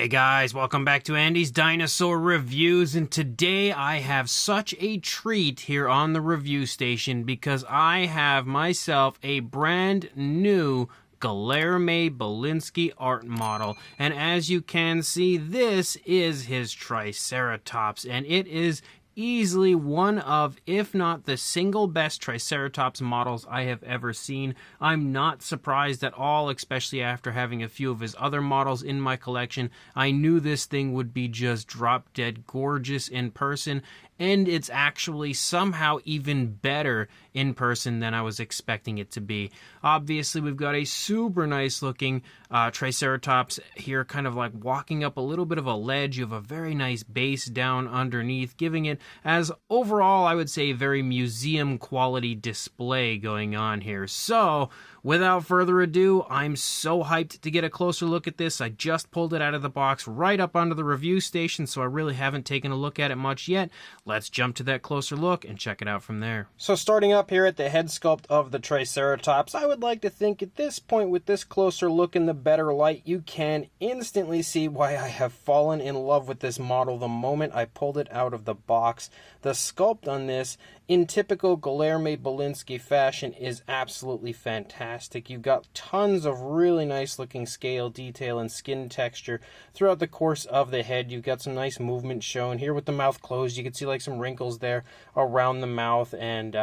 Hey guys, welcome back to Andy's Dinosaur Reviews, and today I have such a treat here on the review station because I have myself a brand new Guilherme Bilinski Art model, and as you can see, this is his Triceratops, and it is easily one of, if not the single best Triceratops models I have ever seen. I'm not surprised at all, especially after having a few of his other models in my collection. I knew this thing would be just drop dead gorgeous in person, and it's actually somehow even better in person than I was expecting it to be. Obviously, we've got a super nice looking Triceratops here, kind of like walking up a little bit of a ledge. You have a very nice base down underneath, giving it as overall, I would say, very museum quality display going on here. So, without further ado, I'm so hyped to get a closer look at this. I just pulled it out of the box right up onto the review station, so I really haven't taken a look at it much yet. Let's jump to that closer look and check it out from there. So starting up here at the head sculpt of the Triceratops, I would like to think at this point, with this closer look in the better light, you can instantly see why I have fallen in love with this model the moment I pulled it out of the box. The sculpt on this, in typical Guilherme Bilinski fashion, is absolutely fantastic. You've got tons of really nice looking scale detail and skin texture throughout the course of the head. You've got some nice movement shown here with the mouth closed. You can see like some wrinkles there around the mouth, and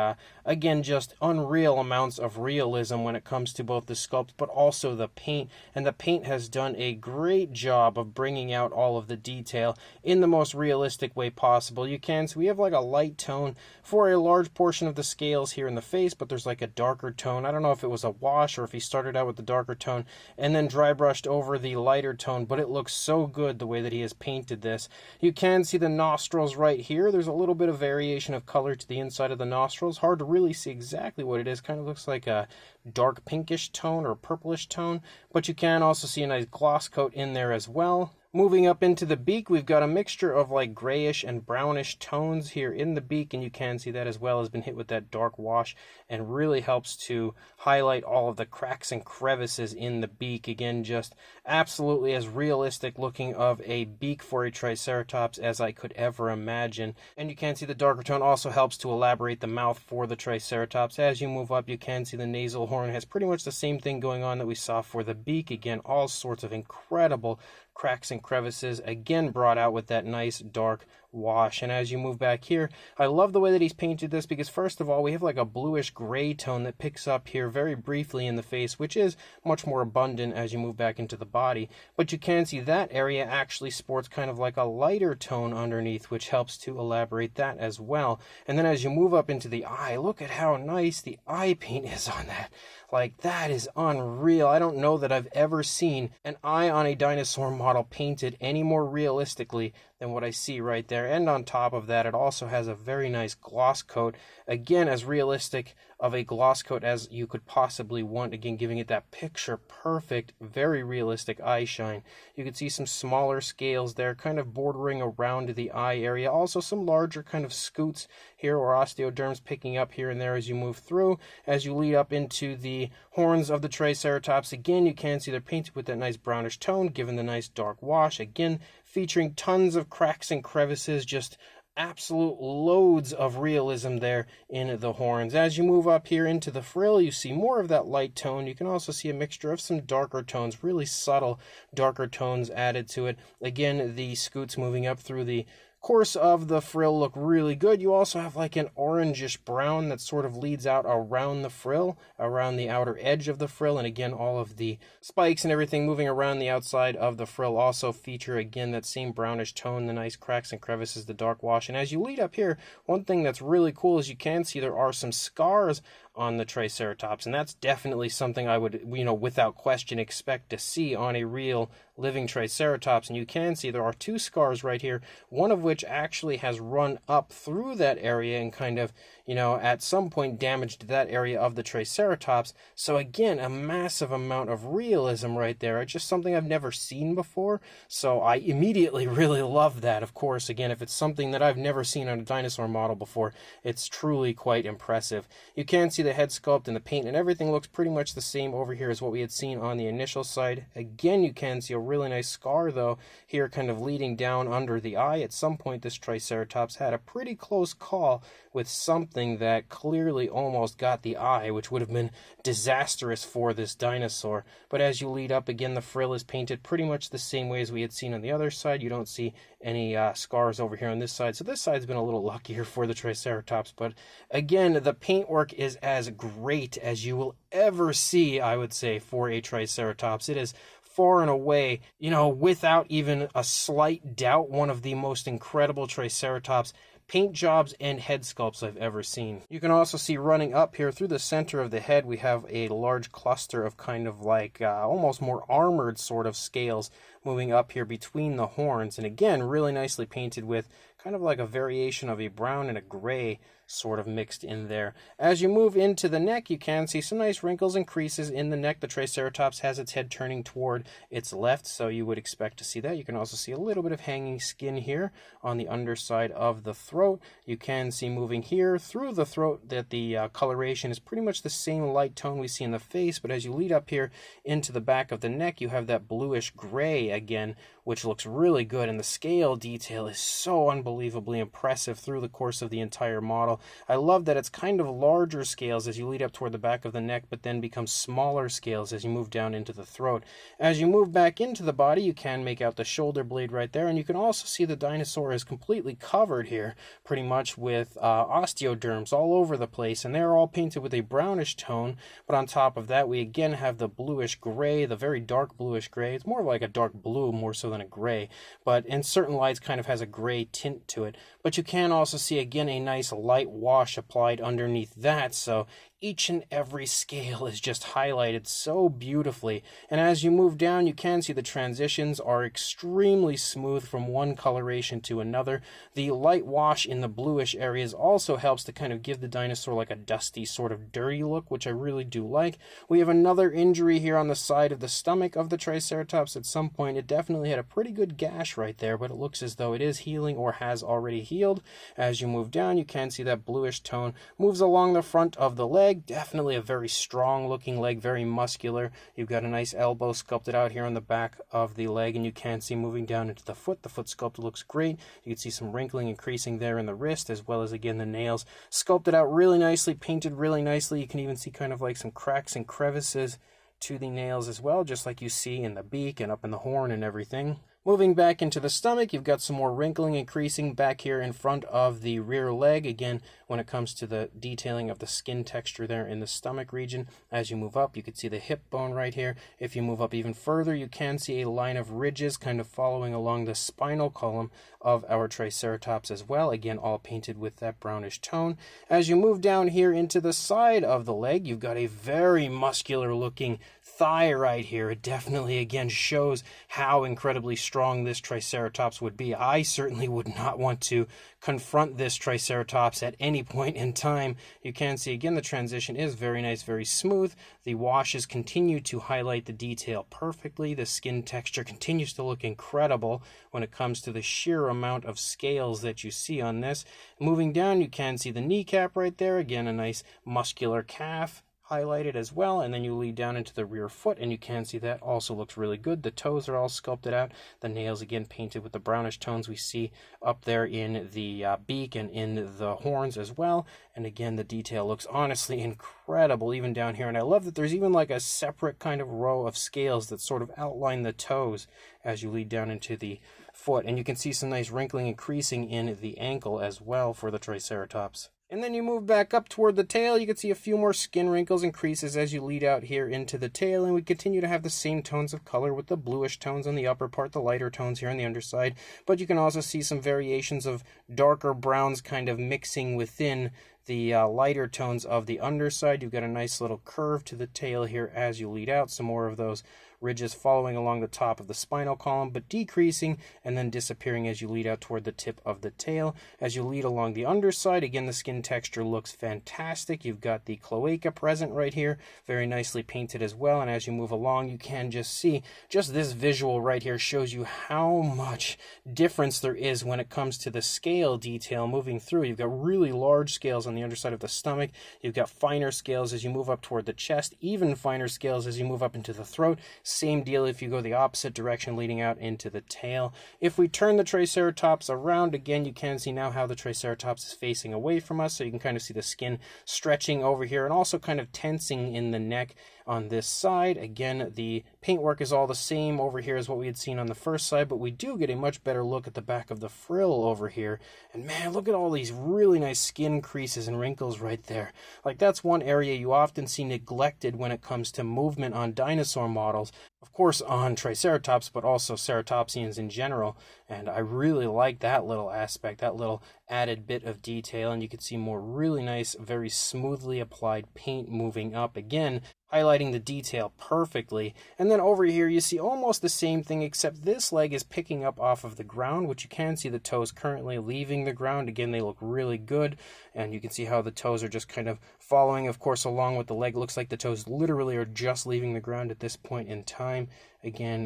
again, just unreal amounts of realism when it comes to both the sculpt but also the paint. And the paint has done a great job of bringing out all of the detail in the most realistic way possible. You can see we have like a light tone for a large portion of the scales here in the face, but there's like a darker tone. I don't know if it was a wash or if he started out with the darker tone and then dry brushed over the lighter tone, but it looks so good the way that he has painted this. You can see the nostrils right here. There's a little bit of variation of color to the inside of the nostrils. Hard to really see exactly what it is. Kind of looks like a dark pinkish tone or purplish tone, but you can also see a nice gloss coat in there as well. Moving up into the beak, we've got a mixture of like grayish and brownish tones here in the beak, and you can see that as well has been hit with that dark wash and really helps to highlight all of the cracks and crevices in the beak. Again, just absolutely as realistic looking of a beak for a Triceratops as I could ever imagine. And you can see the darker tone also helps to elaborate the mouth for the Triceratops. As you move up, you can see the nasal horn has pretty much the same thing going on that we saw for the beak. Again, all sorts of incredible cracks and crevices, again brought out with that nice dark wash. And as you move back here, I love the way that he's painted this because first of all, we have like a bluish gray tone that picks up here very briefly in the face, which is much more abundant as you move back into the body. But you can see that area actually sports kind of like a lighter tone underneath, which helps to elaborate that as well. And then as you move up into the eye, look at how nice the eye paint is on that. Like, that is unreal. I don't know that I've ever seen an eye on a dinosaur model painted any more realistically than what I see right there. And on top of that, it also has a very nice gloss coat. Again, as realistic of a gloss coat as you could possibly want. Again, giving it that picture perfect, very realistic eye shine. You can see some smaller scales there, kind of bordering around the eye area. Also some larger kind of scoots here or osteoderms picking up here and there as you move through. As you lead up into the horns of the Triceratops, again, you can see they're painted with that nice brownish tone, given the nice dark wash. Again, featuring tons of cracks and crevices, just absolute loads of realism there in the horns. As you move up here into the frill, you see more of that light tone. You can also see a mixture of some darker tones, really subtle darker tones added to it. Again, the scoots moving up through the course of the frill look really good. You also have like an orangish brown that sort of leads out around the frill, around the outer edge of the frill, and again all of the spikes and everything moving around the outside of the frill also feature again that same brownish tone, the nice cracks and crevices, the dark wash. And as you lead up here, one thing that's really cool is you can see there are some scars on the Triceratops, and that's definitely something I would, without question expect to see on a real living Triceratops. And you can see there are two scars right here, one of which actually has run up through that area and kind of, at some point damaged that area of the Triceratops. So again, a massive amount of realism right there. It's just something I've never seen before, so I immediately really love that. Of course, again, if it's something that I've never seen on a dinosaur model before, it's truly quite impressive. You can see the the head sculpt and the paint and everything looks pretty much the same over here as what we had seen on the initial side. Again, you can see a really nice scar though here kind of leading down under the eye. At some point this Triceratops had a pretty close call with something that clearly almost got the eye, which would have been disastrous for this dinosaur. But as you lead up, again, the frill is painted pretty much the same way as we had seen on the other side. You don't see any scars over here on this side, so this side's been a little luckier for the Triceratops. But again, the paintwork is as great as you will ever see, I would say, for a Triceratops. It is far and away, without even a slight doubt, one of the most incredible Triceratops paint jobs and head sculpts I've ever seen. You can also see running up here through the center of the head, we have a large cluster of kind of like almost more armored sort of scales moving up here between the horns. And again, really nicely painted with kind of like a variation of a brown and a gray sort of mixed in there. As you move into the neck, you can see some nice wrinkles and creases in the neck. The Triceratops has its head turning toward its left, so you would expect to see that. You can also see a little bit of hanging skin here on the underside of the throat. You can see moving here through the throat that the coloration is pretty much the same light tone we see in the face, but as you lead up here into the back of the neck, you have that bluish gray again, which looks really good, and the scale detail is so unbelievably impressive through the course of the entire model. I love that it's kind of larger scales as you lead up toward the back of the neck, but then becomes smaller scales as you move down into the throat. As you move back into the body, you can make out the shoulder blade right there, and you can also see the dinosaur is completely covered here, pretty much with osteoderms all over the place, and they're all painted with a brownish tone, but on top of that, we again have the bluish gray, the very dark bluish gray. It's more like a dark blue more so than a gray, but in certain lights kind of has a gray tint to it. But you can also see again a nice light wash applied underneath that, so each and every scale is just highlighted so beautifully. And as you move down, you can see the transitions are extremely smooth from one coloration to another. The light wash in the bluish areas also helps to kind of give the dinosaur like a dusty sort of dirty look, which I really do like. We have another injury here on the side of the stomach of the Triceratops. At some point it definitely had a pretty good gash right there, but it looks as though it is healing or has already healed. As you move down, you can see that bluish tone moves along the front of the leg. Definitely a very strong looking leg, very muscular. You've got a nice elbow sculpted out here on the back of the leg, and you can see moving down into the foot. The foot sculpt looks great. You can see some wrinkling and creasing there in the wrist, as well as again the nails sculpted out really nicely, painted really nicely. You can even see kind of like some cracks and crevices to the nails as well, just like you see in the beak and up in the horn and everything. Moving back into the stomach, you've got some more wrinkling and creasing back here in front of the rear leg. Again, when it comes to the detailing of the skin texture there in the stomach region. As you move up, you can see the hip bone right here. If you move up even further, you can see a line of ridges kind of following along the spinal column of our Triceratops as well. Again, all painted with that brownish tone. As you move down here into the side of the leg, you've got a very muscular looking thigh right here. It definitely, again, shows how incredibly strong this Triceratops would be. I certainly would not want to confront this Triceratops at any point in time. You can see, again, the transition is very nice, very smooth. The washes continue to highlight the detail perfectly. The skin texture continues to look incredible when it comes to the sheer amount of scales that you see on this. Moving down, you can see the kneecap right there. Again, a nice muscular calf highlighted as well, and then you lead down into the rear foot, and you can see that also looks really good. The toes are all sculpted out. The nails again painted with the brownish tones we see up there in the beak and in the horns as well. And again, the detail looks honestly incredible even down here. And I love that there's even like a separate kind of row of scales that sort of outline the toes as you lead down into the foot. And you can see some nice wrinkling and creasing in the ankle as well for the Triceratops. And then you move back up toward the tail, you can see a few more skin wrinkles and creases as you lead out here into the tail, and we continue to have the same tones of color with the bluish tones on the upper part, the lighter tones here on the underside, but you can also see some variations of darker browns kind of mixing within the lighter tones of the underside. You've got a nice little curve to the tail here as you lead out, some more of those ridges following along the top of the spinal column, but decreasing and then disappearing as you lead out toward the tip of the tail. As you lead along the underside, again, the skin texture looks fantastic. You've got the cloaca present right here, very nicely painted as well, and as you move along, you can just see, just this visual right here shows you how much difference there is when it comes to the scale detail moving through. You've got really large scales on the the underside of the stomach. You've got finer scales as you move up toward the chest, even finer scales as you move up into the throat. Same deal if you go the opposite direction, leading out into the tail. If we turn the Triceratops around, again, you can see now how the Triceratops is facing away from us, so you can kind of see the skin stretching over here and also kind of tensing in the neck on this side. Again, the paintwork is all the same over here as what we had seen on the first side, but we do get a much better look at the back of the frill over here. And man, look at all these really nice skin creases and wrinkles right there. Like, that's one area you often see neglected when it comes to movement on dinosaur models. Of course on Triceratops, but also ceratopsians in general. And I really like that little aspect, that little added bit of detail. And you can see more really nice, very smoothly applied paint moving up again, highlighting the detail perfectly. And then over here you see almost the same thing, except this leg is picking up off of the ground, which you can see the toes currently leaving the ground. Again, they look really good, and you can see how the toes are just kind of following, of course, along with the leg. It looks like the toes literally are just leaving the ground at this point in time. Again,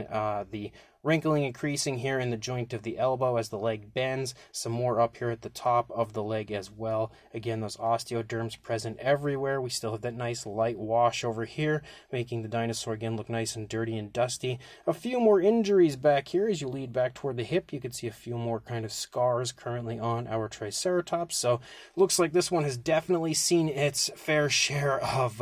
the wrinkling and creasing here in the joint of the elbow as the leg bends. Some more up here at the top of the leg as well. Again, those osteoderms present everywhere. We still have that nice light wash over here, making the dinosaur again look nice and dirty and dusty. A few more injuries back here as you lead back toward the hip. You can see a few more kind of scars currently on our Triceratops. So looks like this one has definitely seen its fair share of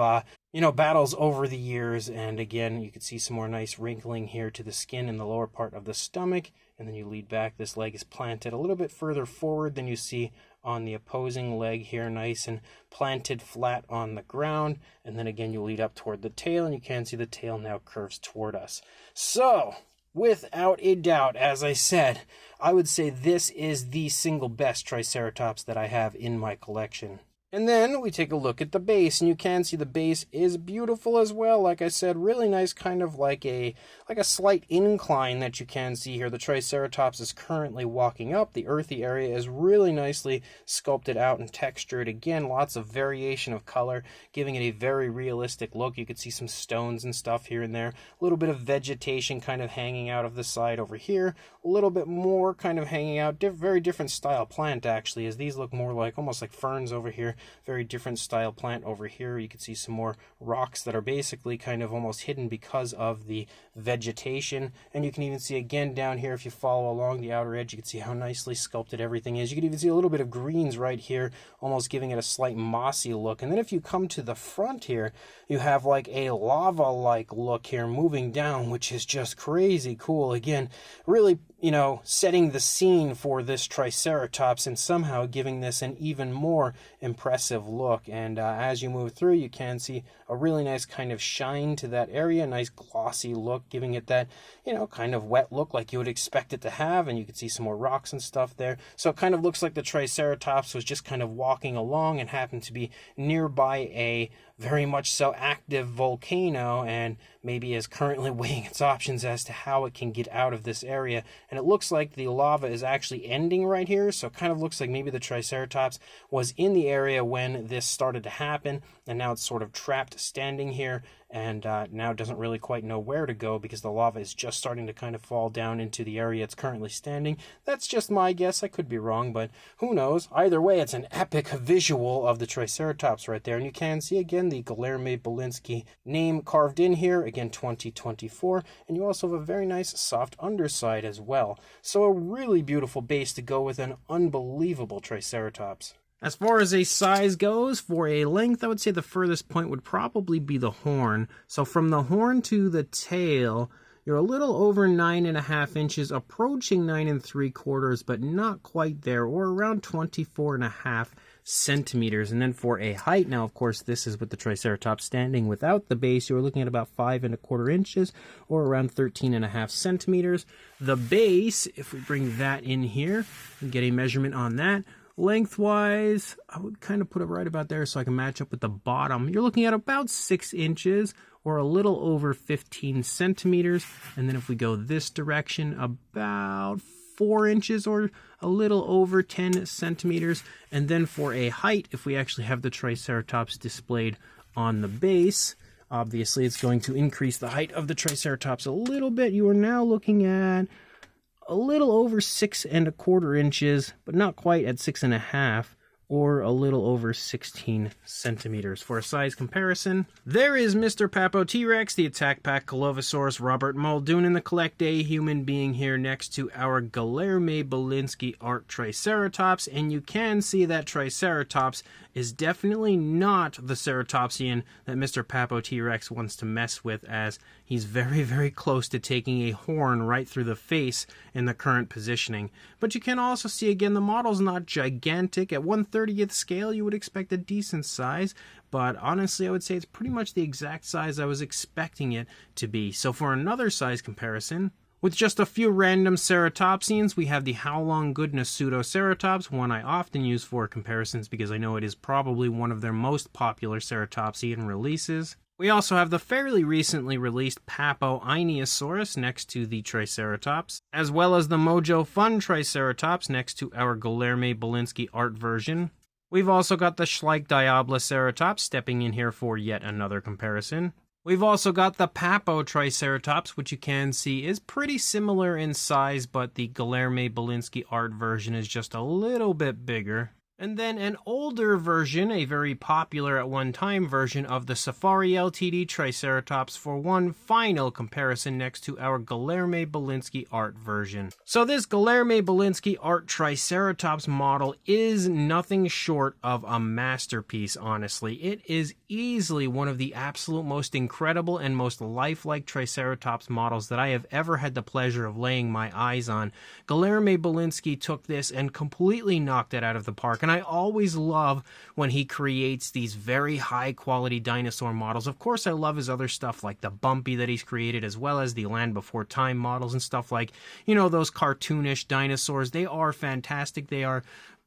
battles over the years. And again, you can see some more nice wrinkling here to the skin in the lower part of the stomach. And then you lead back, this leg is planted a little bit further forward than you see on the opposing leg here, nice and planted flat on the ground. And then again, you lead up toward the tail, and you can see the tail now curves toward us. So without a doubt, as I said, I would say this is the single best Triceratops that I have in my collection. And then we take a look at the base, and you can see the base is beautiful as well. Like I said, really nice, kind of like a slight incline that you can see here. The Triceratops is currently walking up. The earthy area is really nicely sculpted out and textured. Again, lots of variation of color, giving it a very realistic look. You could see some stones and stuff here and there. A little bit of vegetation kind of hanging out of the side over here. A little bit more kind of hanging out. Very different style plant, actually, as these look more like almost like ferns over here. Very different style plant over here. You can see some more rocks that are basically kind of almost hidden because of the vegetation. And you can even see again down here, if you follow along the outer edge, you can see how nicely sculpted everything is. You can even see a little bit of greens right here, almost giving it a slight mossy look. And then if you come to the front here, you have like a lava-like look here moving down, which is just crazy cool. Again, really, setting the scene for this Triceratops and somehow giving this an even more impressive look. And as you move through, you can see a really nice kind of shine to that area, nice glossy look, giving it that, kind of wet look like you would expect it to have. And you can see some more rocks and stuff there. So it kind of looks like the Triceratops was just kind of walking along and happened to be nearby a very much so active volcano, and maybe is currently weighing its options as to how it can get out of this area. And it looks like the lava is actually ending right here, so it kind of looks like maybe the Triceratops was in the area when this started to happen, and now it's sort of trapped standing here, and now doesn't really quite know where to go because the lava is just starting to kind of fall down into the area it's currently standing. That's just my guess. I could be wrong, but who knows? Either way, it's an epic visual of the Triceratops right there. And you can see again the Guilherme Bilinski name carved in here, again 2024, and you also have a very nice soft underside as well. So a really beautiful base to go with an unbelievable Triceratops. As far as a size goes, for a length, I would say the furthest point would probably be the horn. So from the horn to the tail, you're a little over 9.5 inches, approaching 9 3/4, but not quite there, or around 24.5 centimeters. And then for a height, now of course this is with the Triceratops standing without the base, you're looking at about 5 1/4 inches, or around 13.5 centimeters. The base, if we bring that in here and get a measurement on that, lengthwise, I would kind of put it right about there so I can match up with the bottom. You're looking at about 6 inches, or a little over 15 centimeters. And then if we go this direction, about 4 inches, or a little over 10 centimeters. And then for a height, if we actually have the Triceratops displayed on the base, obviously it's going to increase the height of the Triceratops a little bit. You are now looking at a little over 6 1/4 inches, but not quite at 6.5, or a little over 16 centimeters. For a size comparison, there is Mr. Papo T-Rex, the Attack Pack Colovosaurus, Robert Muldoon in the Collect A human being here next to our Guilherme Bilinski Art Triceratops, and you can see that Triceratops is definitely not the ceratopsian that Mr. Papo T-Rex wants to mess with, as he's very, very close to taking a horn right through the face in the current positioning. But you can also see, again, the model's not gigantic. At 1/30th scale, you would expect a decent size, but honestly, I would say it's pretty much the exact size I was expecting it to be. So for another size comparison, with just a few random ceratopsians, we have the Howlong Goodness Pseudoceratops, one I often use for comparisons because I know it is probably one of their most popular ceratopsian releases. We also have the fairly recently released Papo Ineosaurus next to the Triceratops, as well as the Mojo Fun Triceratops next to our Guilherme Bilinski Art version. We've also got the Schleich Diabloceratops stepping in here for yet another comparison. We've also got the Papo Triceratops, which you can see is pretty similar in size, but the Guilherme Bilinski Art version is just a little bit bigger. And then an older version, a very popular at one time version of the Safari Ltd Triceratops for one final comparison next to our Guilherme Bilinski Art version. So this Guilherme Bilinski Art Triceratops model is nothing short of a masterpiece, honestly. It is easily one of the absolute most incredible and most lifelike Triceratops models that I have ever had the pleasure of laying my eyes on. Guilherme Bilinski took this and completely knocked it out of the park, and I always love when he creates these very high quality dinosaur models. Of course, I love his other stuff like the Bumpy that he's created, as well as the Land Before Time models and stuff like, you know, those cartoonish dinosaurs. They are fantastic. They are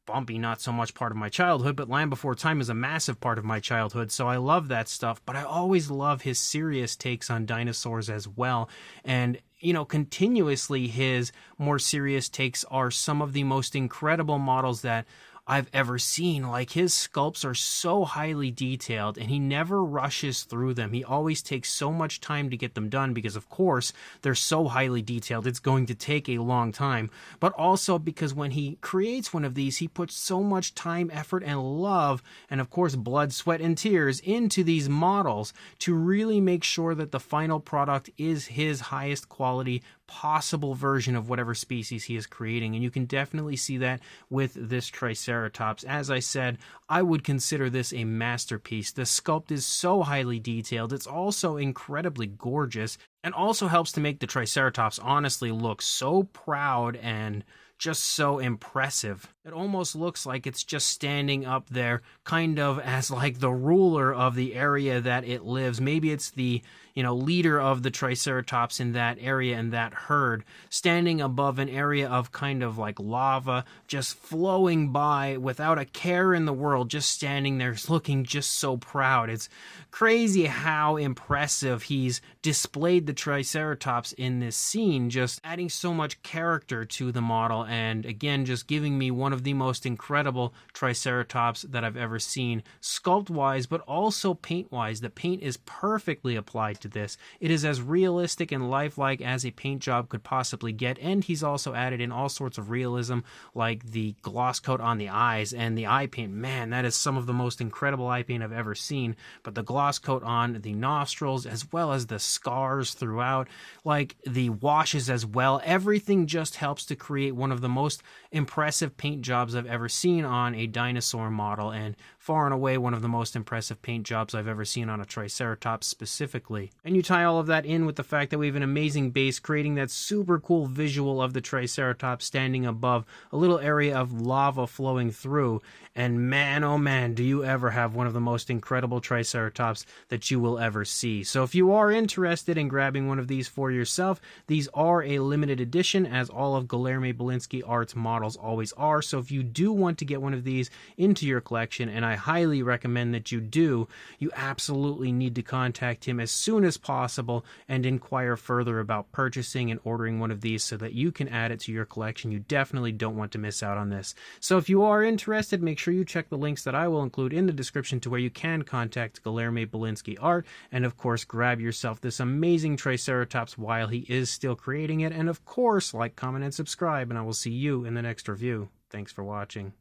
Bumpy, not so much part of my childhood, but Land Before Time is a massive part of my childhood, so I love that stuff. But I always love his serious takes on dinosaurs as well. And you know, continuously his more serious takes are some of the most incredible models that I've ever seen. Like, his sculpts are so highly detailed and he never rushes through them. He always takes so much time to get them done because, of course, they're so highly detailed. It's going to take a long time. But also because when he creates one of these, he puts so much time, effort, and love, and of course, blood, sweat, and tears into these models to really make sure that the final product is his highest quality possible version of whatever species he is creating. And you can definitely see that with this Triceratops. As I said, I would consider this a masterpiece. The sculpt is so highly detailed. It's also incredibly gorgeous, and also helps to make the Triceratops honestly look so proud and just so impressive. It almost looks like it's just standing up there kind of as like the ruler of the area that it lives. Maybe it's the, you know, leader of the Triceratops in that area and that herd, standing above an area of kind of like lava, just flowing by without a care in the world, just standing there looking just so proud. It's crazy how impressive he's displayed the Triceratops in this scene, just adding so much character to the model, and again, just giving me one of the most incredible Triceratops that I've ever seen, sculpt-wise, but also paint-wise. The paint is perfectly applied to this. It is as realistic and lifelike as a paint job could possibly get, and he's also added in all sorts of realism, like the gloss coat on the eyes and the eye paint. Man, that is some of the most incredible eye paint I've ever seen. But the gloss coat on the nostrils, as well as the scars throughout, like the washes as well, everything just helps to create one of the most impressive paint jobs I've ever seen on a dinosaur model, and far and away one of the most impressive paint jobs I've ever seen on a Triceratops specifically. And you tie all of that in with the fact that we have an amazing base, creating that super cool visual of the Triceratops standing above a little area of lava flowing through, and man, oh man, do you ever have one of the most incredible Triceratops that you will ever see. So if you are interested in grabbing one of these for yourself, these are a limited edition, as all of Guilherme Bilinski Art's models always are. So if you do want to get one of these into your collection, and I highly recommend that you do, you absolutely need to contact him as soon as possible and inquire further about purchasing and ordering one of these so that you can add it to your collection. You definitely don't want to miss out on this. So if you are interested, make sure you check the links that I will include in the description to where you can contact Guilherme Bilinski Art, and of course grab yourself this amazing Triceratops while he is still creating it. And of course, like, comment, and subscribe, and I will see you in the next review. Thanks for watching.